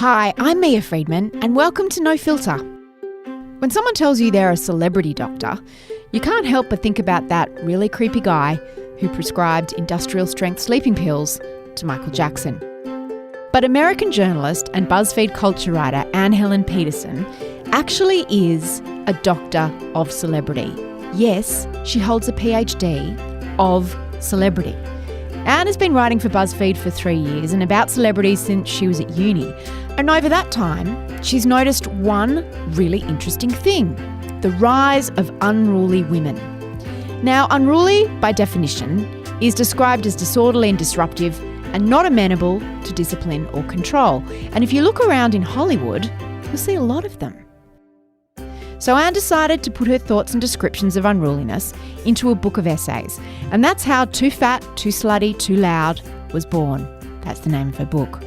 Hi, I'm Mia Friedman and welcome to No Filter. When someone tells you they're a celebrity doctor, you can't help but think about that really creepy guy who prescribed industrial-strength sleeping pills to Michael Jackson. But American journalist and BuzzFeed culture writer Anne Helen Petersen actually is a doctor of celebrity. Yes, she holds a PhD of celebrity. Anne has been writing for BuzzFeed for 3 years and about celebrities since she was at uni. And over that time, she's noticed one really interesting thing: the rise of unruly women. Now, unruly, by definition, is described as disorderly and disruptive and not amenable to discipline or control. And if you look around in Hollywood, you'll see a lot of them. So Anne decided to put her thoughts and descriptions of unruliness into a book of essays. And that's how Too Fat, Too Slutty, Too Loud was born. That's the name of her book.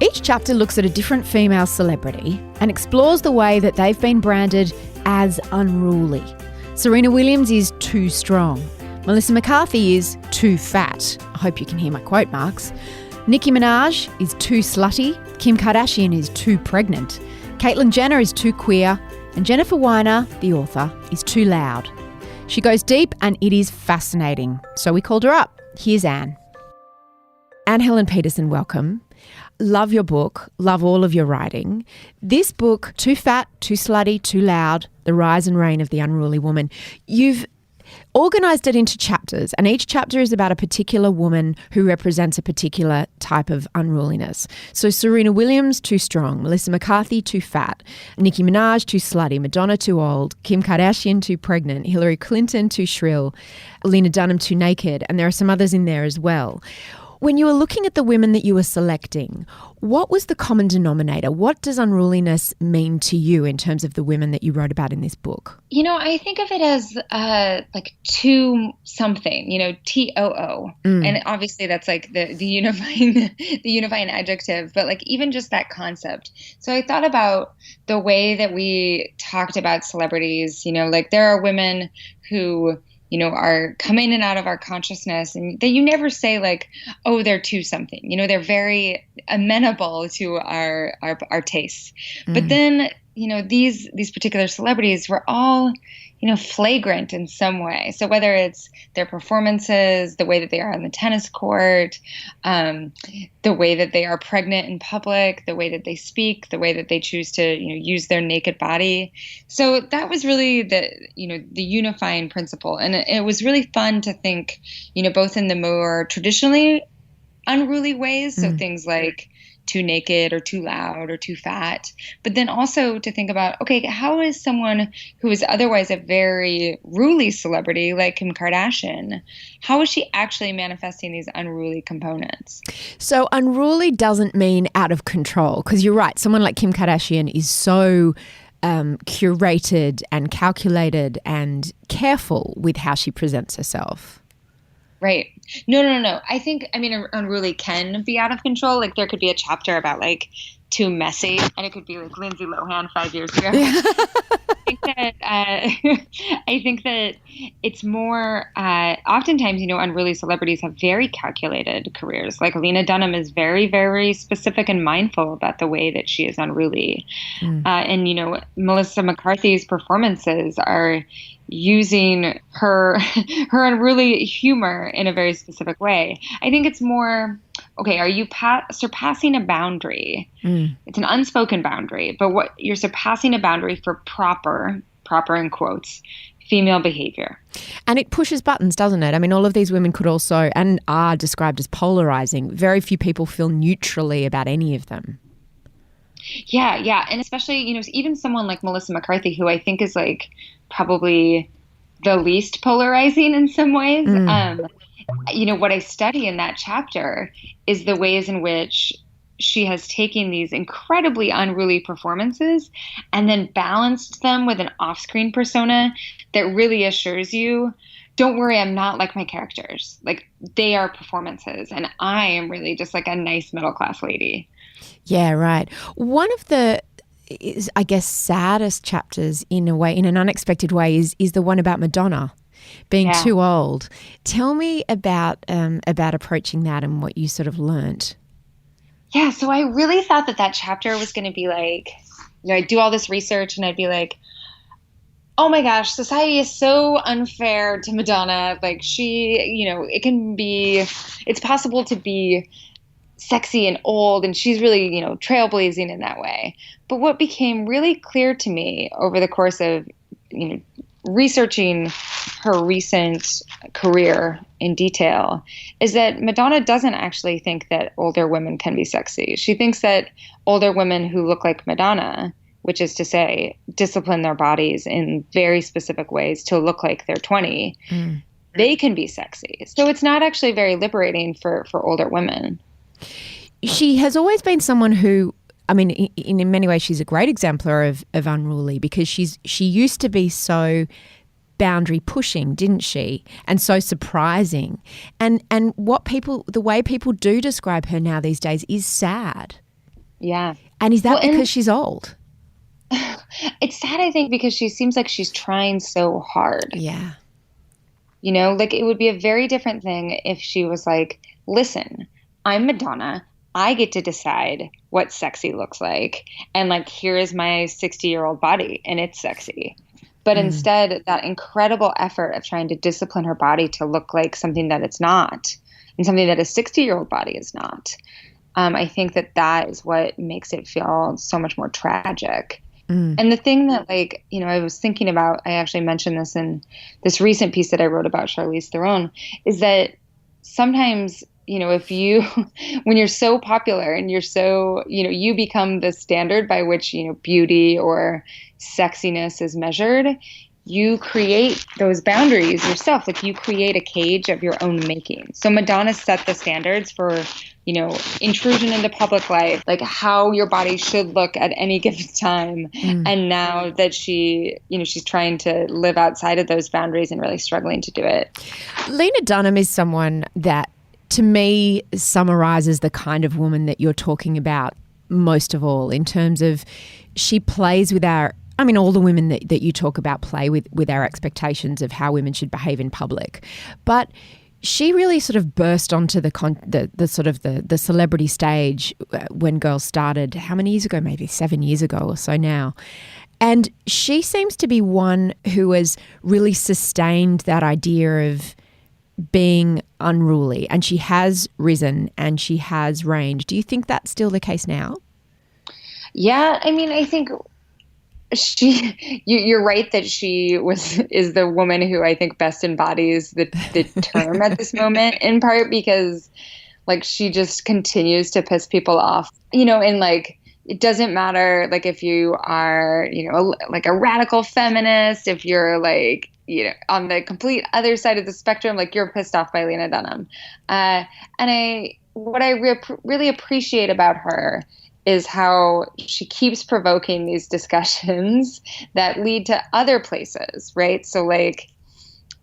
Each chapter looks at a different female celebrity and explores the way that they've been branded as unruly. Serena Williams is too strong. Melissa McCarthy is too fat. I hope you can hear my quote marks. Nicki Minaj is too slutty. Kim Kardashian is too pregnant. Caitlyn Jenner is too queer. And Jennifer Weiner, the author, is too loud. She goes deep and it is fascinating. So we called her up. Here's Anne. Anne Helen Petersen, welcome. Love your book. Love all of your writing. This book, Too Fat, Too Slutty, Too Loud, The Rise and Reign of the Unruly Woman, you've organised it into chapters, and each chapter is about a particular woman who represents a particular type of unruliness. So Serena Williams, too strong. Melissa McCarthy, too fat. Nicki Minaj, too slutty. Madonna, too old. Kim Kardashian, too pregnant. Hillary Clinton, too shrill. Lena Dunham, too naked. And there are some others in there as well. When you were looking at the women that you were selecting, what was the common denominator? What does unruliness mean to you in terms of the women that you wrote about in this book? You know, I think of it as like to something, TOO. And obviously that's like the unifying adjective, but like even just that concept. So I thought about the way that we talked about celebrities, like there are women who are coming in and out of our consciousness, and that you never say like, oh, they're too something. They're very amenable to our tastes. But then, these particular celebrities were all, flagrant in some way. So whether it's their performances, the way that they are on the tennis court, the way that they are pregnant in public, the way that they speak, the way that they choose to, use their naked body. So that was really the unifying principle. And it was really fun to think, both in the more traditionally unruly ways. So things like too naked or too loud or too fat, but then also to think about, okay, how is someone who is otherwise a very ruly celebrity like Kim Kardashian, how is she actually manifesting these unruly components? So unruly doesn't mean out of control, because you're right, someone like Kim Kardashian is so curated and calculated and careful with how she presents herself. Right. No. I think, unruly can be out of control. Like there could be a chapter about like too messy, and it could be like Lindsay Lohan 5 years ago. Yeah. I think that it's more, oftentimes, unruly celebrities have very calculated careers. Like Lena Dunham is very, very specific and mindful about the way that she is unruly. And Melissa McCarthy's performances are using her unruly humor in a very specific way. I think it's more, okay, are you surpassing a boundary? It's an unspoken boundary, but what you're surpassing a boundary for proper in quotes, female behavior. And it pushes buttons, doesn't it? I mean, all of these women could also, and are described as polarizing. Very few people feel neutrally about any of them. Yeah. And especially, even someone like Melissa McCarthy, who I think is like probably the least polarizing in some ways. What I study in that chapter is the ways in which she has taken these incredibly unruly performances and then balanced them with an off-screen persona that really assures you, don't worry, I'm not like my characters. Like they are performances and I am really just like a nice middle-class lady. Yeah, right. One of the, I guess, saddest chapters in a way, in an unexpected way, is the one about Madonna being too old. Tell me about approaching that and what you sort of learnt. Yeah, so I really thought that chapter was going to be like, I'd do all this research and I'd be like, oh my gosh, society is so unfair to Madonna. Like it's possible to be sexy and old, and she's really, trailblazing in that way. But what became really clear to me over the course of, researching her recent career in detail is that Madonna doesn't actually think that older women can be sexy. She thinks that older women who look like Madonna, which is to say, discipline their bodies in very specific ways to look like they're 20, they can be sexy. So it's not actually very liberating for older women. She has always been someone who, I mean, in many ways, she's a great exemplar of Unruly, because she used to be so boundary pushing, didn't she? And so surprising. And the way people do describe her now these days is sad. Yeah. And is that because she's old? It's sad, I think, because she seems like she's trying so hard. Yeah. Like it would be a very different thing if she was like, listen, I'm Madonna. I get to decide what sexy looks like. And like, here is my 60-year-old body and it's sexy. But instead, that incredible effort of trying to discipline her body to look like something that it's not, and something that a 60-year-old body is not. I think that is what makes it feel so much more tragic. And the thing that, like, I was thinking about, I actually mentioned this in this recent piece that I wrote about Charlize Theron, is that sometimes, when you're so popular and you're so, you become the standard by which, beauty or sexiness is measured, you create those boundaries yourself. Like you create a cage of your own making. So Madonna set the standards for, intrusion into public life, like how your body should look at any given time. And now that she's trying to live outside of those boundaries and really struggling to do it. Lena Dunham is someone that, to me, summarizes the kind of woman that you're talking about most of all, in terms of she plays with all the women that you talk about play with our expectations of how women should behave in public. But she really sort of burst onto the celebrity stage when girls started, how many years ago? Maybe 7 years ago or so now. And she seems to be one who has really sustained that idea of being unruly, and she has risen and she has reigned. Do you think that's still the case now? Yeah, I think you're right that she is the woman who I think best embodies the term at this moment, in part because like she just continues to piss people off, and like it doesn't matter like if you are, like a radical feminist, if you're like, on the complete other side of the spectrum, like you're pissed off by Lena Dunham. And what I really appreciate about her is how she keeps provoking these discussions that lead to other places, right? So like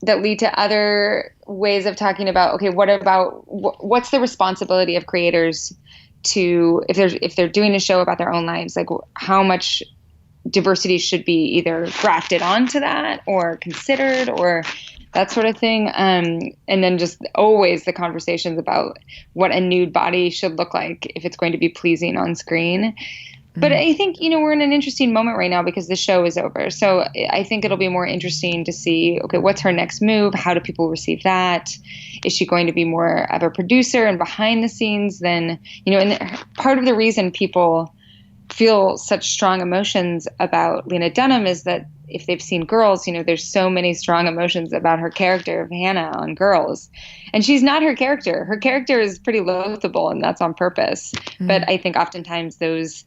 that lead to other ways of talking about, okay, what's the responsibility of creators to, if they're doing a show about their own lives, like how much diversity should be either grafted onto that or considered or that sort of thing. And then just always the conversations about what a nude body should look like if it's going to be pleasing on screen. But I think, we're in an interesting moment right now because the show is over. So I think it'll be more interesting to see, okay, what's her next move? How do people receive that? Is she going to be more of a producer and behind the scenes than, and part of the reason people feel such strong emotions about Lena Dunham is that if they've seen Girls, there's so many strong emotions about her character of Hannah on Girls. And she's not her character. Her character is pretty loathable, and that's on purpose. But I think oftentimes those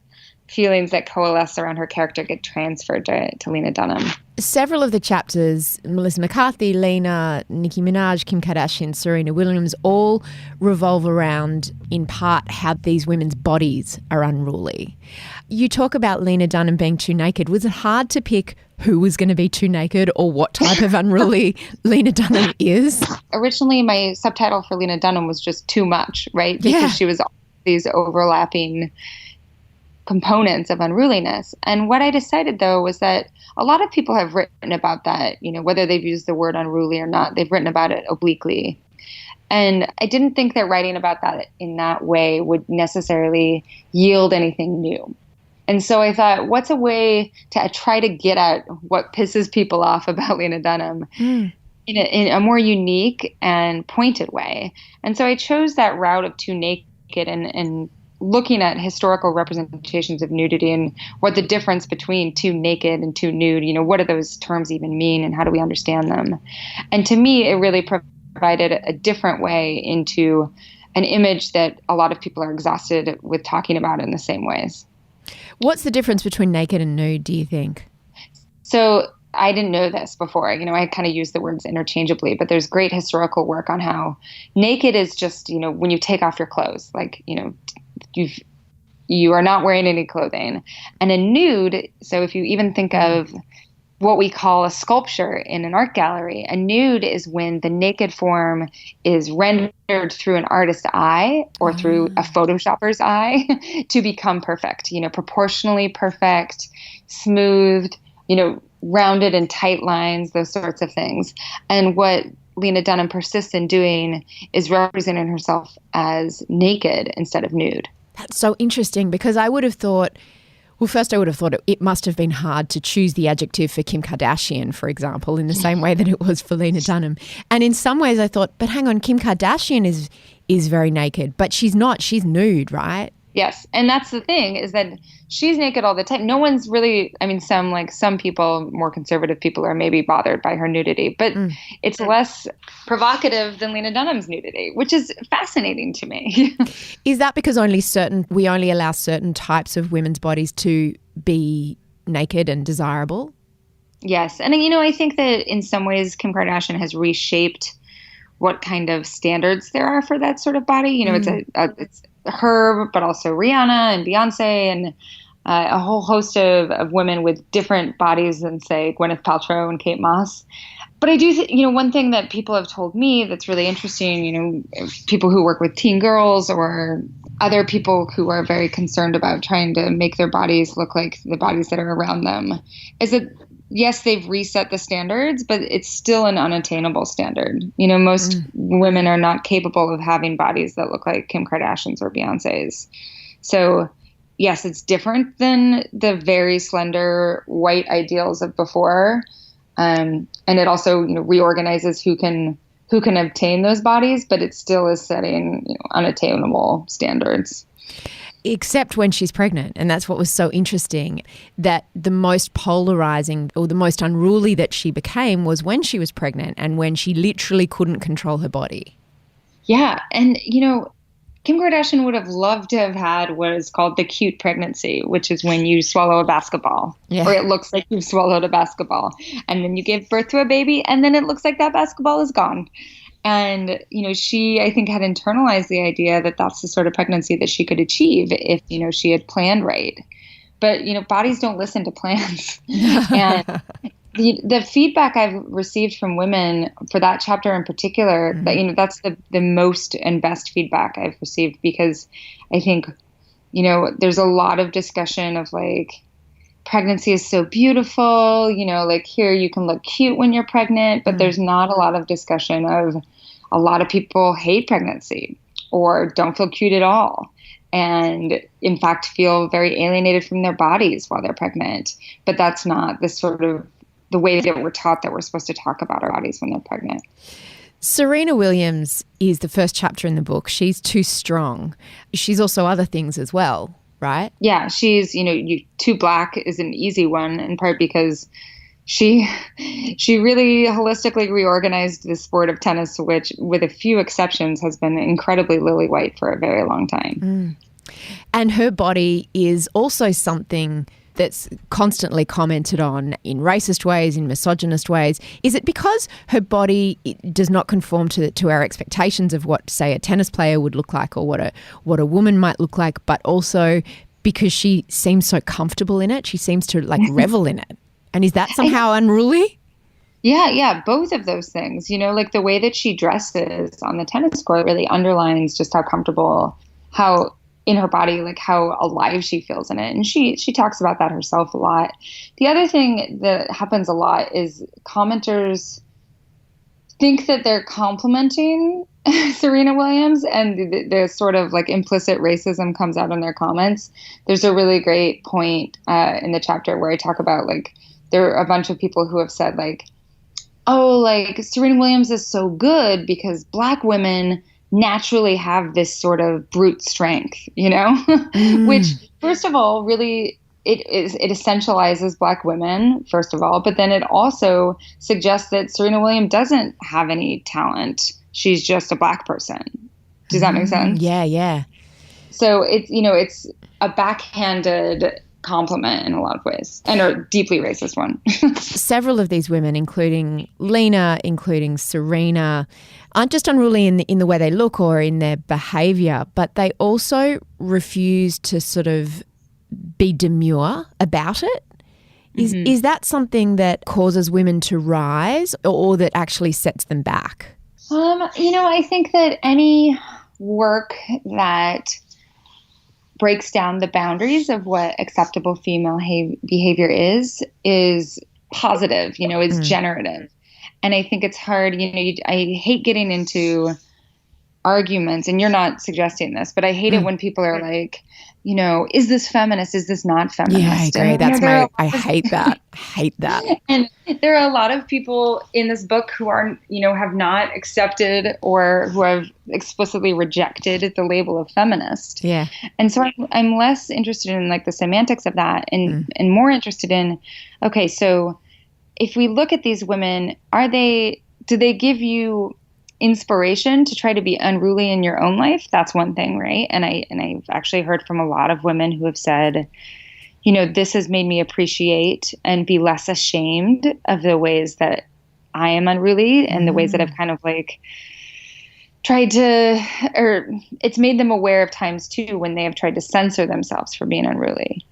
feelings that coalesce around her character get transferred to Lena Dunham. Several of the chapters, Melissa McCarthy, Lena, Nicki Minaj, Kim Kardashian, Serena Williams, all revolve around, in part, how these women's bodies are unruly. You talk about Lena Dunham being too naked. Was it hard to pick who was going to be too naked or what type of unruly Lena Dunham is? Originally, my subtitle for Lena Dunham was just too much, right? Because she was all these overlapping components of unruliness. And what I decided, though, was that a lot of people have written about that, whether they've used the word unruly or not, they've written about it obliquely. And I didn't think that writing about that in that way would necessarily yield anything new. And so I thought, what's a way to try to get at what pisses people off about Lena Dunham in a more unique and pointed way? And so I chose that route of Too Naked and looking at historical representations of nudity and what the difference between too naked and too nude, what do those terms even mean and how do we understand them? And to me, it really provided a different way into an image that a lot of people are exhausted with talking about in the same ways. What's the difference between naked and nude, do you think? So I didn't know this before. I kind of use the words interchangeably, but there's great historical work on how naked is just, when you take off your clothes, like, you are not wearing any clothing. And a nude, so if you even think of what we call a sculpture in an art gallery, a nude is when the naked form is rendered through an artist's eye or through a photoshopper's eye to become perfect, proportionally perfect, smoothed, rounded and tight lines, those sorts of things. And what Lena Dunham persists in doing is representing herself as naked instead of nude. That's so interesting, because I would have thought, well, first I would have thought it must have been hard to choose the adjective for Kim Kardashian, for example, in the same way that it was for Lena Dunham. And in some ways I thought, but hang on, Kim Kardashian is very naked, but she's not. She's nude, right? Yes. And that's the thing, is that she's naked all the time. No one's really, some people, more conservative people, are maybe bothered by her nudity, but it's less provocative than Lena Dunham's nudity, which is fascinating to me. Is that because we only allow certain types of women's bodies to be naked and desirable? Yes. And, I think that in some ways Kim Kardashian has reshaped what kind of standards there are for that sort of body. It's her, but also Rihanna and Beyonce and a whole host of women with different bodies than, say, Gwyneth Paltrow and Kate Moss. But I do think, one thing that people have told me that's really interesting, people who work with teen girls or other people who are very concerned about trying to make their bodies look like the bodies that are around them, is that, yes, they've reset the standards, but it's still an unattainable standard. Most women are not capable of having bodies that look like Kim Kardashian's or Beyonce's. So, yes, it's different than the very slender white ideals of before. And it also reorganizes who can obtain those bodies, but it still is setting unattainable standards. Except when she's pregnant. And that's what was so interesting, that the most polarizing or the most unruly that she became was when she was pregnant and when she literally couldn't control her body. Yeah. And, Kim Kardashian would have loved to have had what is called the cute pregnancy, which is when you swallow a basketball, or it looks like you've swallowed a basketball, and then you give birth to a baby, and then it looks like that basketball is gone. And, she, I think, had internalized the idea that that's the sort of pregnancy that she could achieve if, she had planned right. But, bodies don't listen to plans. And the feedback I've received from women for that chapter in particular, that, that's the most and best feedback I've received, because I think, there's a lot of discussion of pregnancy is so beautiful, here you can look cute when you're pregnant, but there's not a lot of discussion of a lot of people hate pregnancy or don't feel cute at all. And in fact, feel very alienated from their bodies while they're pregnant. But that's not the way that we're taught that we're supposed to talk about our bodies when they're pregnant. Serena Williams is the first chapter in the book. She's too strong. She's also other things as well, right? Yeah, she's, too black is an easy one, in part because she really holistically reorganized the sport of tennis, which, with a few exceptions, has been incredibly lily white for a very long time. And her body is also something that's constantly commented on in racist ways, in misogynist ways. Is it because her body does not conform to our expectations of what, say, a tennis player would look like or what a woman might look like, but also because she seems so comfortable in it? She seems to revel in it. And is that somehow unruly? Yeah, both of those things. The way that she dresses on the tennis court really underlines just how comfortable, how in her body, how alive she feels in it. And she talks about that herself a lot. The other thing that happens a lot is commenters think that they're complimenting Serena Williams, and the sort of like implicit racism comes out in their comments. There's a really great point in the chapter where I talk about like there are a bunch of people who have said like, oh, like Serena Williams is so good because Black women naturally have this sort of brute strength, you know, which first of all, really it essentializes Black women, first of all, but then it also suggests that Serena Williams doesn't have any talent. She's just a Black person. Does that make sense? Yeah, yeah. So it's, you know, it's a backhanded compliment in a lot of ways, and a deeply racist one. Several of these women, including Lena, including Serena, aren't just unruly in the way they look or in their behaviour, but they also refuse to sort of be demure about it. Is that something that causes women to rise, or that actually sets them back? You know, I think that any work that breaks down the boundaries of what acceptable female behavior is positive, you know, is generative. And I think it's hard, you know, I hate getting into arguments, and you're not suggesting this, but I hate it when people are like, you know, is this feminist? Is this not feminist? Yeah, I agree. And, I hate that. Hate that. And there are a lot of people in this book who are, you know, have not accepted or who have explicitly rejected the label of feminist. Yeah. And so I'm less interested in like the semantics of that and more interested in, okay, so if we look at these women, do they give you inspiration to try to be unruly in your own life? That's one thing, right? And I've actually heard from a lot of women who have said, you know, this has made me appreciate and be less ashamed of the ways that I am unruly and the ways that I've kind of like tried to, or it's made them aware of times too when they have tried to censor themselves for being unruly.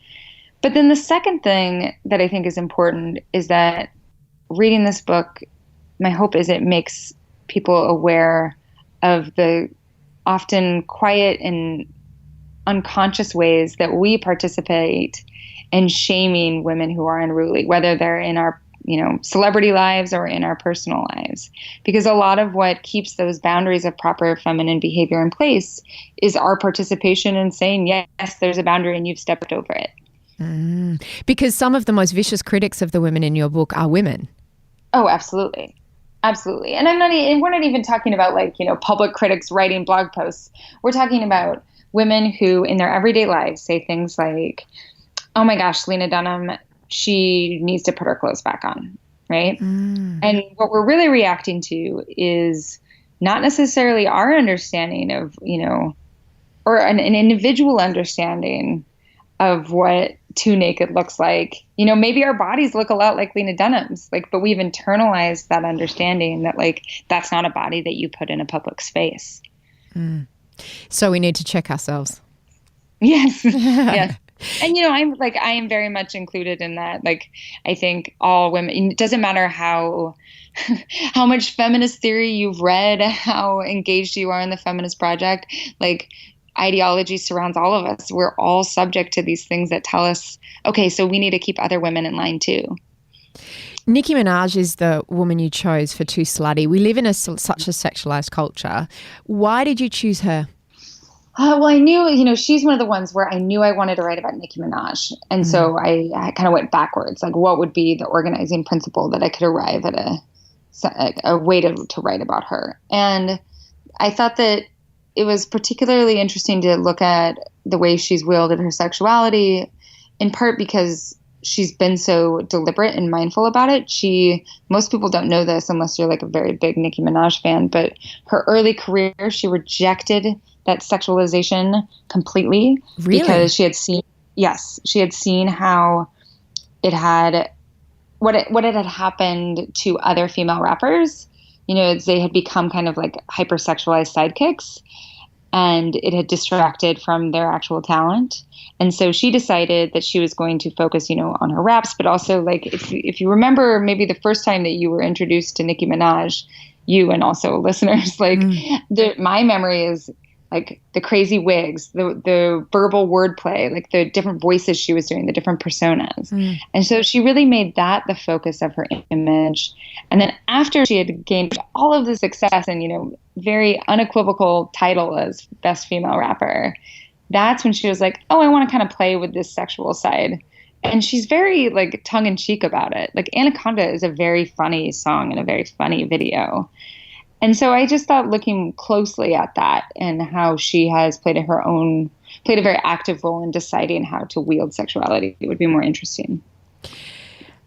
But then the second thing that I think is important is that reading this book, my hope is it makes people aware of the often quiet and unconscious ways that we participate in shaming women who are unruly, whether they're in our, you know, celebrity lives or in our personal lives. Because a lot of what keeps those boundaries of proper feminine behavior in place is our participation in saying, yes, there's a boundary and you've stepped over it. Because some of the most vicious critics of the women in your book are women. Oh, absolutely. Absolutely. And we're not even talking about like, you know, public critics writing blog posts. We're talking about women who in their everyday lives say things like, oh my gosh, Lena Dunham, she needs to put her clothes back on. Right. And what we're really reacting to is not necessarily our understanding of, you know, or an individual understanding of what too naked looks like. You know, maybe our bodies look a lot like Lena Dunham's, like, but we've internalized that understanding that like that's not a body that you put in a public space. So we need to check ourselves. Yes. Yes. And you know, I am very much included in that. Like, I think all women, it doesn't matter how much feminist theory you've read, how engaged you are in the feminist project, like ideology surrounds all of us. We're all subject to these things that tell us, okay, so we need to keep other women in line too. Nicki Minaj is the woman you chose for Too Slutty. We live in such a sexualized culture. Why did you choose her? Well, I knew, you know, she's one of the ones where I knew I wanted to write about Nicki Minaj. And so I kind of went backwards. Like, what would be the organizing principle that I could arrive at a way to write about her? And I thought that it was particularly interesting to look at the way she's wielded her sexuality, in part because she's been so deliberate and mindful about it. Most people don't know this unless you're like a very big Nicki Minaj fan, but her early career, she rejected that sexualization completely. Really? Because she had seen how it had, what it had happened to other female rappers. You know, they had become kind of like hypersexualized sidekicks, and it had distracted from their actual talent. And so she decided that she was going to focus, you know, on her raps, but also like if you remember maybe the first time that you were introduced to Nicki Minaj, you and also listeners, like my memory is like the crazy wigs, the verbal wordplay, like the different voices she was doing, the different personas. And so she really made that the focus of her image. And then after she had gained all of the success and, you know, very unequivocal title as best female rapper, that's when she was like, oh, I want to kind of play with this sexual side. And she's very like tongue in cheek about it. Like Anaconda is a very funny song and a very funny video. And so I just thought looking closely at that and how she has played a very active role in deciding how to wield sexuality would be more interesting.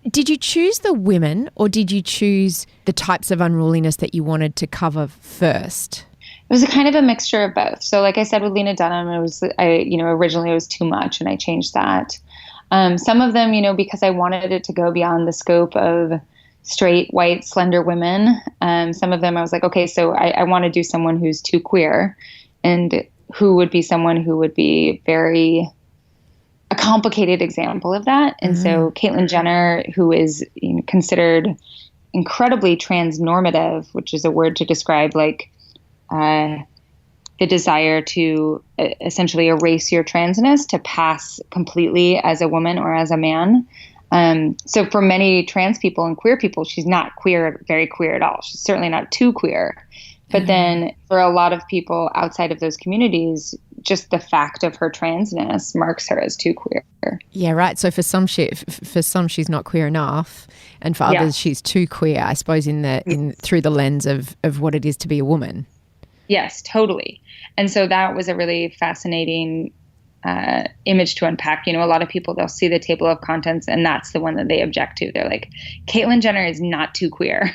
Did you choose the women or did you choose the types of unruliness that you wanted to cover first? It was a kind of a mixture of both. So like I said with Lena Dunham, originally it was too much and I changed that. Some of them, you know, because I wanted it to go beyond the scope of straight, white, slender women. Some of them I was like, okay, so I want to do someone who's too queer and who would be someone who would be a complicated example of that. And so Caitlyn Jenner, who is considered incredibly transnormative, which is a word to describe like the desire to essentially erase your transness to pass completely as a woman or as a man. So for many trans people and queer people, she's not very queer at all. She's certainly not too queer. But then for a lot of people outside of those communities, just the fact of her transness marks her as too queer. Yeah, right. So for some she's not queer enough, and for others she's too queer, I suppose, through the lens of what it is to be a woman. Yes, totally. And so that was a really fascinating image to unpack. You know, a lot of people, they'll see the table of contents and that's the one that they object to. They're like, Caitlyn Jenner is not too queer.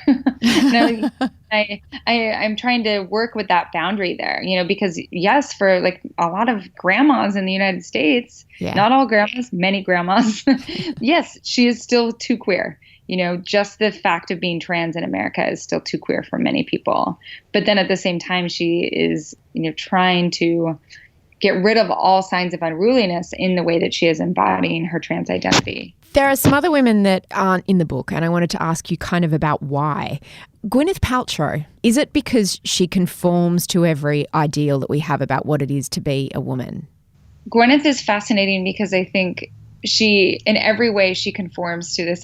I'm trying to work with that boundary there, you know, because yes, for like a lot of grandmas in the United States, not all grandmas, many grandmas, yes, she is still too queer. You know, just the fact of being trans in America is still too queer for many people. But then at the same time, she is, you know, trying to get rid of all signs of unruliness in the way that she is embodying her trans identity. There are some other women that aren't in the book, and I wanted to ask you kind of about why. Gwyneth Paltrow, is it because she conforms to every ideal that we have about what it is to be a woman? Gwyneth is fascinating because I think she, in every way, she conforms to this,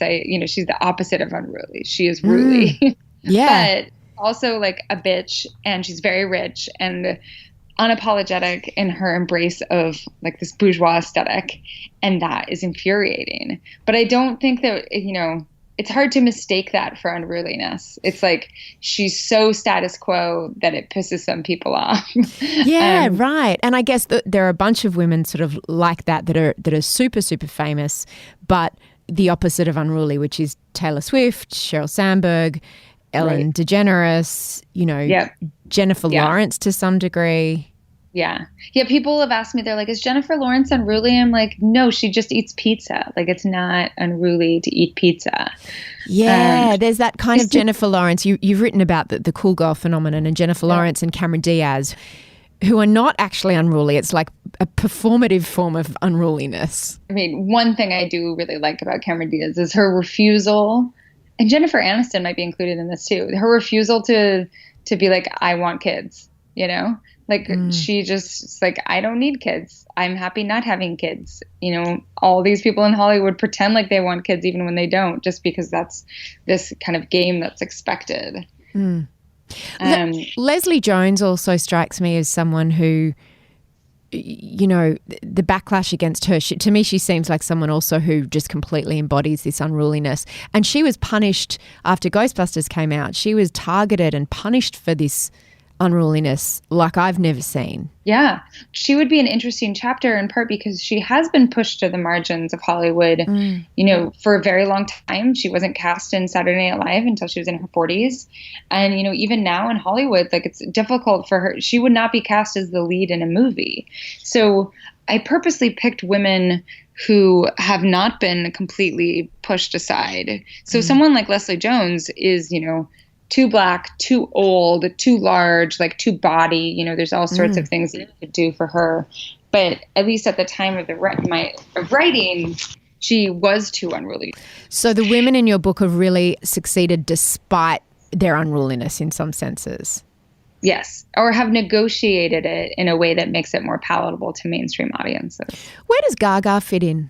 she's the opposite of unruly. She is ruly. Yeah. But also like a bitch, and she's very rich and unapologetic in her embrace of like this bourgeois aesthetic, and that is infuriating. But I don't think that, you know, it's hard to mistake that for unruliness. It's like she's so status quo that it pisses some people off. Yeah, right. And I guess there are a bunch of women sort of like that are super, super famous, but the opposite of unruly, which is Taylor Swift, Sheryl Sandberg, Ellen DeGeneres, you know, Jennifer Lawrence to some degree. Yeah. Yeah. People have asked me, they're like, is Jennifer Lawrence unruly? I'm like, no, she just eats pizza. Like, it's not unruly to eat pizza. Yeah. There's that kind of Jennifer Lawrence. You've written about the cool girl phenomenon, and Jennifer Lawrence and Cameron Diaz, who are not actually unruly. It's like a performative form of unruliness. I mean, one thing I do really like about Cameron Diaz is her refusal, and Jennifer Aniston might be included in this too, her refusal to be like, I want kids, you know? Like she just like, I don't need kids. I'm happy not having kids. You know, all these people in Hollywood pretend like they want kids even when they don't, just because that's this kind of game that's expected. Leslie Jones also strikes me as someone who, you know, the backlash against her, to me, she seems like someone also who just completely embodies this unruliness. And she was punished after Ghostbusters came out. She was targeted and punished for this unruliness like I've never seen. Yeah. She would be an interesting chapter in part because she has been pushed to the margins of Hollywood, you know, for a very long time. She wasn't cast in Saturday Night Live until she was in her 40s. And, you know, even now in Hollywood, like it's difficult for her. She would not be cast as the lead in a movie. So I purposely picked women who have not been completely pushed aside. So someone like Leslie Jones is, you know, too black, too old, too large, like too body. You know, there's all sorts of things that you could do for her. But at least at the time of writing, she was too unruly. So the women in your book have really succeeded despite their unruliness in some senses. Yes. Or have negotiated it in a way that makes it more palatable to mainstream audiences. Where does Gaga fit in?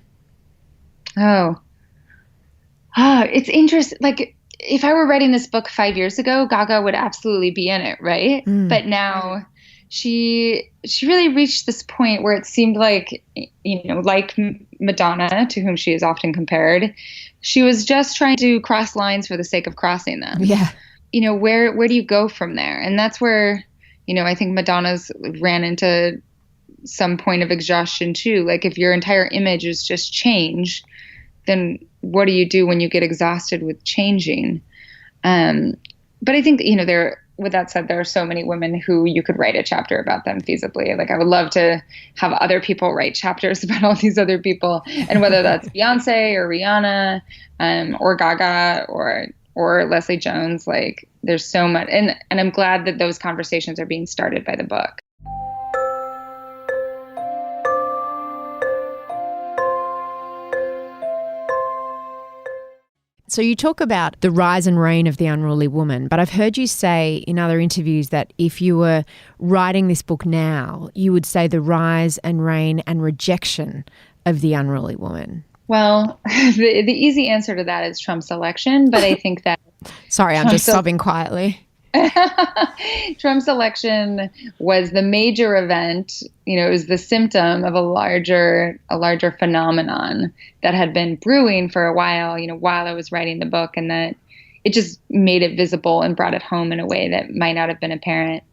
It's interesting. Like, if I were writing this book 5 years ago, Gaga would absolutely be in it, right? But now she really reached this point where it seemed like, like Madonna, to whom she is often compared, she was just trying to cross lines for the sake of crossing them. Yeah. Where do you go from there? And that's where, I think Madonna's ran into some point of exhaustion too. Like, if your entire image is just change, then what do you do when you get exhausted with changing? But I think, with that said, there are so many women who you could write a chapter about them feasibly. Like, I would love to have other people write chapters about all these other people, and whether that's Beyonce or Rihanna, or Gaga or Leslie Jones, like, there's so much. And I'm glad that those conversations are being started by the book. So you talk about the rise and reign of the unruly woman, but I've heard you say in other interviews that if you were writing this book now, you would say the rise and reign and rejection of the unruly woman. Well, the easy answer to that is Trump's election, but I think that... Sorry, I'm just sobbing quietly. Trump's election was the major event. It was the symptom of a larger phenomenon that had been brewing for a while, while I was writing the book, and that it just made it visible and brought it home in a way that might not have been apparent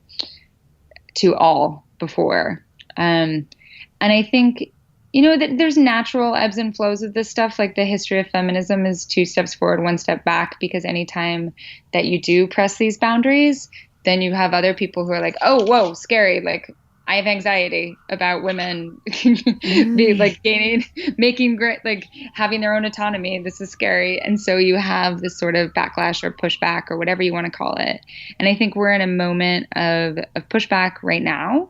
to all before. And I think, that there's natural ebbs and flows of this stuff. Like, the history of feminism is 2 steps forward, 1 step back, because anytime that you do press these boundaries, then you have other people who are like, oh, whoa, scary. Like, I have anxiety about women be like making great, like, having their own autonomy. This is scary. And so you have this sort of backlash or pushback or whatever you want to call it. And I think we're in a moment of pushback right now.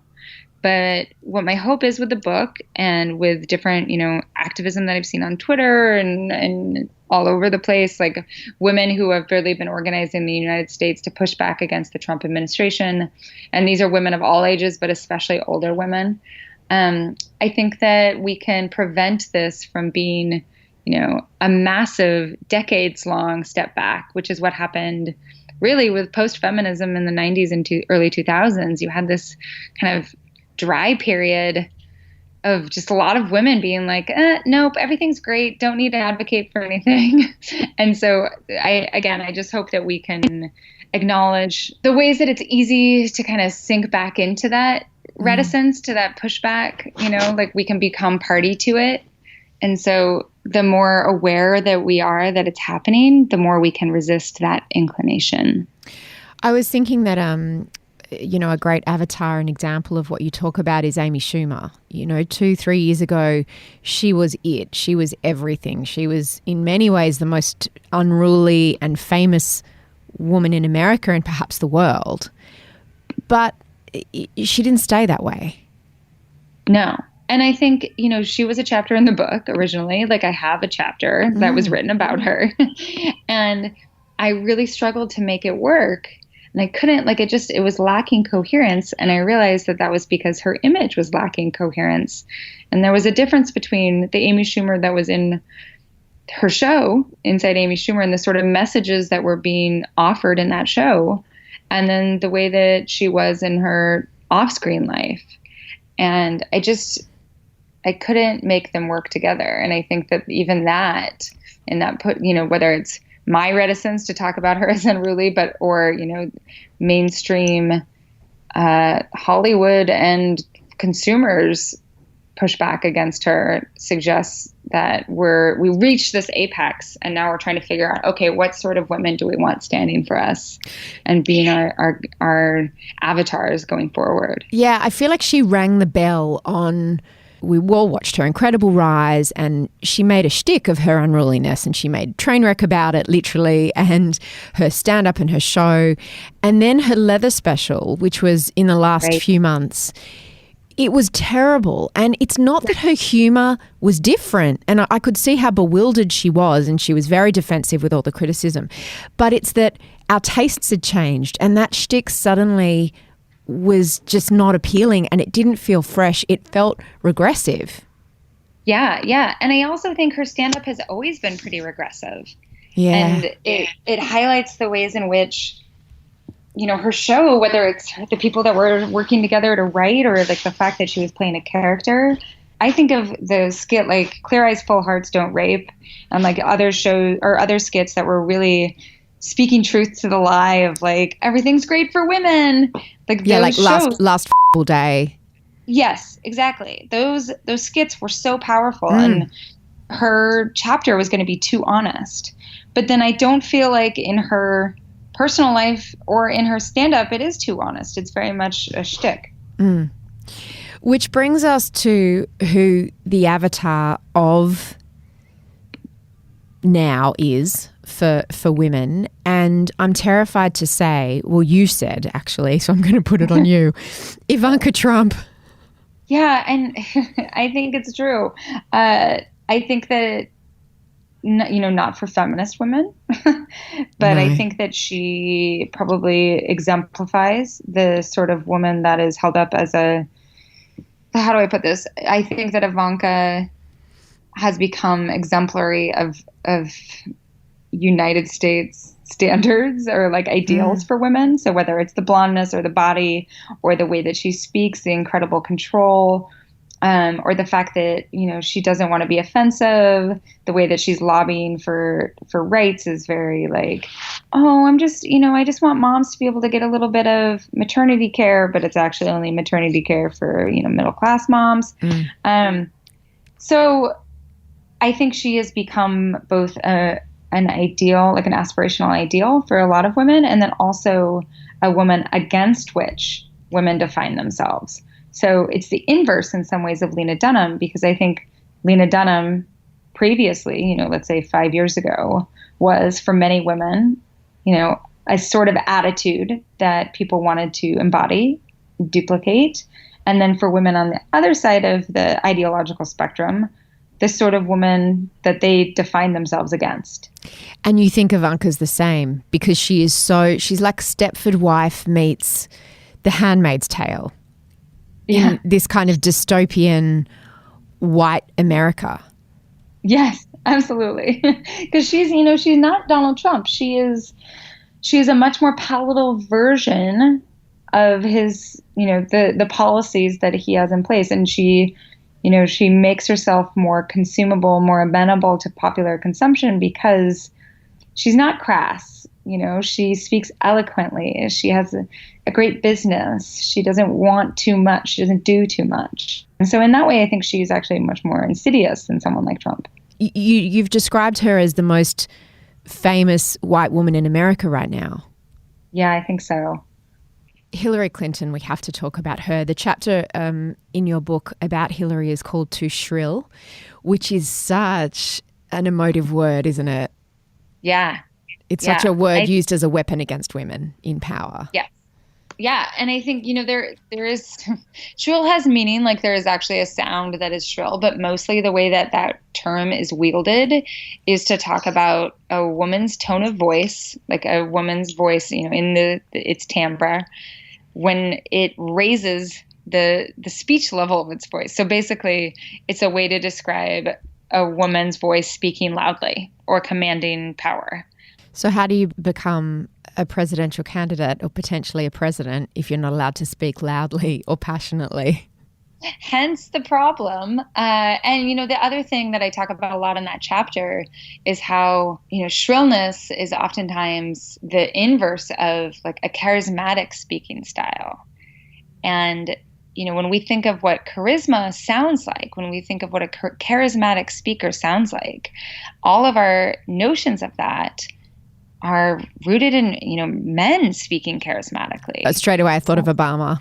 But what my hope is with the book, and with different, activism that I've seen on Twitter and all over the place, like women who have really been organizing in the United States to push back against the Trump administration. And these are women of all ages, but especially older women. I think that we can prevent this from being, a massive decades-long step back, which is what happened really with post-feminism in the 90s and early 2000s. You had this kind of dry period of just a lot of women being like, nope, everything's great. Don't need to advocate for anything. And so I just hope that we can acknowledge the ways that it's easy to kind of sink back into that reticence, to that pushback, like we can become party to it. And so the more aware that we are that it's happening, the more we can resist that inclination. I was thinking that, a great avatar and example of what you talk about is Amy Schumer. 2-3 years ago, she was it. She was everything. She was in many ways the most unruly and famous woman in America and perhaps the world. But she didn't stay that way. No. And I think, she was a chapter in the book originally. Like, I have a chapter that was written about her. And I really struggled to make it work. And I couldn't, it was lacking coherence. And I realized that was because her image was lacking coherence. And there was a difference between the Amy Schumer that was in her show, Inside Amy Schumer, and the sort of messages that were being offered in that show, and then the way that she was in her off-screen life. And I couldn't make them work together. And I think that even that, and that whether it's my reticence to talk about her as unruly, or mainstream Hollywood and consumers push back against her, suggests that we reached this apex, and now we're trying to figure out, okay, what sort of women do we want standing for us and being our avatars going forward? Yeah, I feel like she rang the bell on. We all watched her incredible rise, and she made a shtick of her unruliness, and she made train wreck about it, literally, and her stand-up and her show. And then her leather special, which was in the last few months, it was terrible. And it's not that her humour was different, and I could see how bewildered she was, and she was very defensive with all the criticism. But it's that our tastes had changed, and that shtick suddenly was just not appealing, and it didn't feel fresh. It felt regressive. Yeah. And I also think her stand-up has always been pretty regressive. Yeah. And it highlights the ways in which, her show, whether it's the people that were working together to write or like the fact that she was playing a character. I think of the skit like Clear Eyes, Full Hearts Don't Rape, and like other shows or other skits that were really speaking truth to the lie of like everything's great for women. Like last day. Yes, exactly. Those skits were so powerful, and her chapter was going to be too honest. But then I don't feel like in her personal life or in her stand-up it is too honest. It's very much a shtick. Which brings us to who the avatar of now is for women. And I'm terrified to say, well, you said actually, so I'm going to put it on you, Ivanka Trump. Yeah, and I think it's true. I think that, not for feminist women, but I think that she probably exemplifies the sort of woman that is held up as how do I put this? I think that Ivanka has become exemplary of United States standards or like ideals for women. So whether it's the blondness or the body or the way that she speaks, the incredible control, or the fact that, she doesn't want to be offensive, the way that she's lobbying for rights is very like, oh, I just want moms to be able to get a little bit of maternity care, but it's actually only maternity care for, middle class moms. So I think she has become both an ideal, like an aspirational ideal for a lot of women, and then also a woman against which women define themselves. So it's the inverse in some ways of Lena Dunham, because I think Lena Dunham previously, let's say 5 years ago, was for many women, a sort of attitude that people wanted to embody, duplicate. And then for women on the other side of the ideological spectrum, this sort of woman that they define themselves against. And you think Ivanka's the same because she's like Stepford Wife meets The Handmaid's Tale. In this kind of dystopian white America. Yes, absolutely. Because she's not Donald Trump. She is a much more palatable version of his, the policies that he has in place. And she makes herself more consumable, more amenable to popular consumption because she's not crass. She speaks eloquently. She has a great business. She doesn't want too much. She doesn't do too much. And so in that way, I think she's actually much more insidious than someone like Trump. You've described her as the most famous white woman in America right now. Yeah, I think so. Hillary Clinton, we have to talk about her. The chapter in your book about Hillary is called Too Shrill, which is such an emotive word, isn't it? Yeah. It's such a word used as a weapon against women in power. Yeah. Yeah. And I think, there is shrill has meaning, like there is actually a sound that is shrill, but mostly the way that term is wielded is to talk about a woman's tone of voice, like a woman's voice, in its timbre, when it raises the speech level of its voice. So basically it's a way to describe a woman's voice speaking loudly or commanding power. So how do you become a presidential candidate or potentially a president if you're not allowed to speak loudly or passionately? Hence the problem. And, the other thing that I talk about a lot in that chapter is how, shrillness is oftentimes the inverse of like a charismatic speaking style. And, when we think of what charisma sounds like, when we think of what a charismatic speaker sounds like, all of our notions of that are rooted in, men speaking charismatically. Straight away I thought of Obama.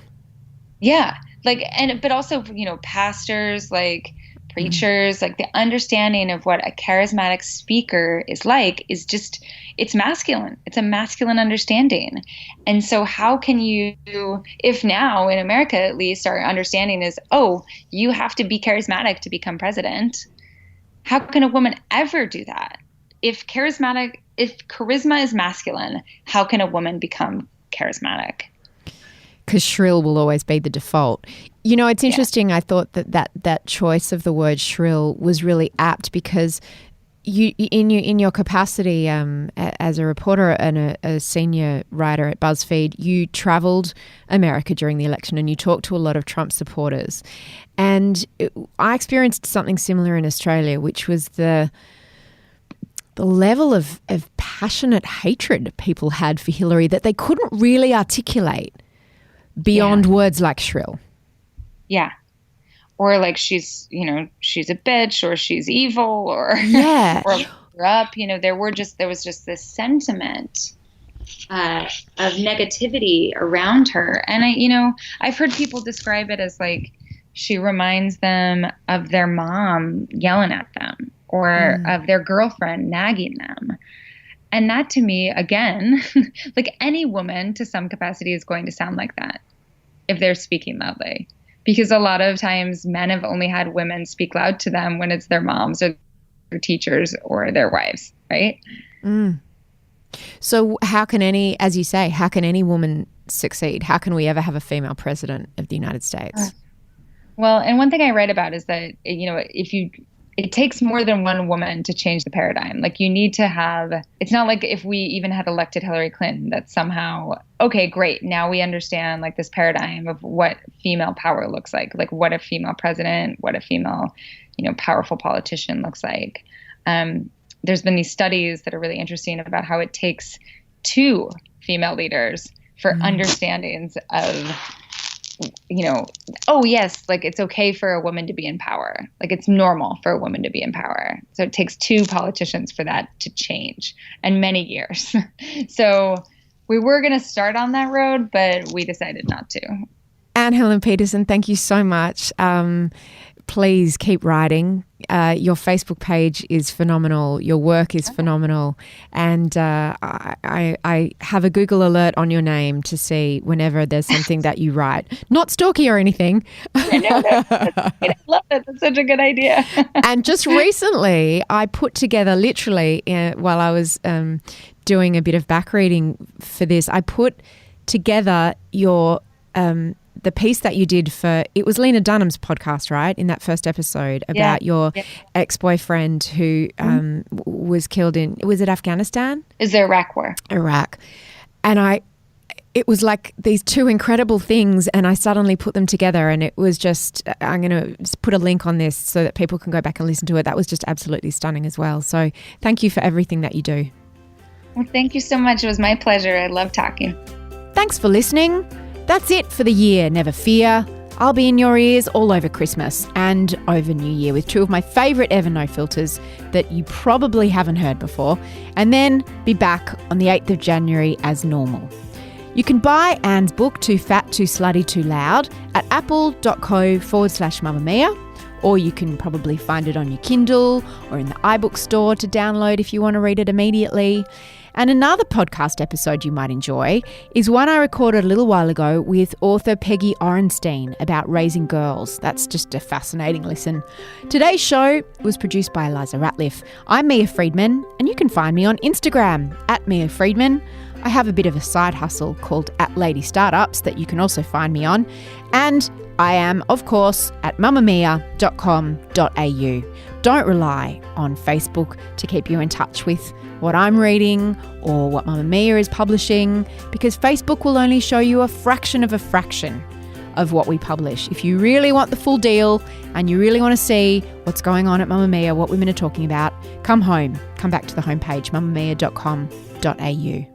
Yeah. But also, pastors, like preachers, like the understanding of what a charismatic speaker is like is just, it's masculine. It's a masculine understanding. And so how can you, if now in America, at least our understanding is, oh, you have to be charismatic to become president. How can a woman ever do that? If charisma is masculine, how can a woman become charismatic? because shrill will always be the default. You know, it's interesting. Yeah. I thought that choice of the word shrill was really apt because you, in your capacity as a reporter and a senior writer at BuzzFeed, you travelled America during the election and you talked to a lot of Trump supporters. And I experienced something similar in Australia, which was the level of passionate hatred people had for Hillary that they couldn't really articulate beyond words like shrill. Yeah. Or like she's a bitch, or she's evil, or or up. You know, there was just this sentiment of negativity around her, and I've heard people describe it as like she reminds them of their mom yelling at them, or of their girlfriend nagging them. And that, to me, again, like any woman to some capacity is going to sound like that if they're speaking loudly. Because a lot of times men have only had women speak loud to them when it's their moms or their teachers or their wives, right? So how can any woman succeed? How can we ever have a female president of the United States? Well, and one thing I write about is that, it takes more than one woman to change the paradigm. Like, you need to have, it's not like if we even had elected Hillary Clinton that somehow, okay, great, now we understand like this paradigm of what female power looks like what a female president, what a female, powerful politician looks like. There's been these studies that are really interesting about how it takes 2 female leaders for understandings of, oh yes, like it's okay for a woman to be in power. Like it's normal for a woman to be in power. So it takes 2 politicians for that to change, and many years. So we were going to start on that road, but we decided not to. Anne Helen Petersen, thank you so much. Please keep writing. Your Facebook page is phenomenal. Your work is phenomenal. And I have a Google alert on your name to see whenever there's something that you write. Not stalky or anything. I love it. That's such a good idea. And just recently, I put together literally while I was doing a bit of back reading for this, I put together your the piece that you did for, it was Lena Dunham's podcast, right? In that first episode about your ex-boyfriend who was killed in, was it Afghanistan? Is the Iraq war. Iraq. And it was like these 2 incredible things, and I suddenly put them together, and it was just, I'm going to put a link on this so that people can go back and listen to it. That was just absolutely stunning as well. So thank you for everything that you do. Well, thank you so much. It was my pleasure. I love talking. Thanks for listening. That's it for the year, never fear. I'll be in your ears all over Christmas and over New Year with 2 of my favourite ever no filters that you probably haven't heard before, and then be back on the 8th of January as normal. You can buy Anne's book, Too Fat, Too Slutty, Too Loud, at apple.co/mamamia, or you can probably find it on your Kindle or in the iBook store to download if you want to read it immediately. And another podcast episode you might enjoy is one I recorded a little while ago with author Peggy Orenstein about raising girls. That's just a fascinating listen. Today's show was produced by Eliza Ratliff. I'm Mia Friedman, and you can find me on Instagram @MiaFriedman. I have a bit of a side hustle called @LadyStartups that you can also find me on. And I am, of course, at mamamia.com.au. Don't rely on Facebook to keep you in touch with what I'm reading or what Mamma Mia is publishing, because Facebook will only show you a fraction of what we publish. If you really want the full deal and you really want to see what's going on at Mamma Mia, what women are talking about, come back to the homepage, mamamia.com.au.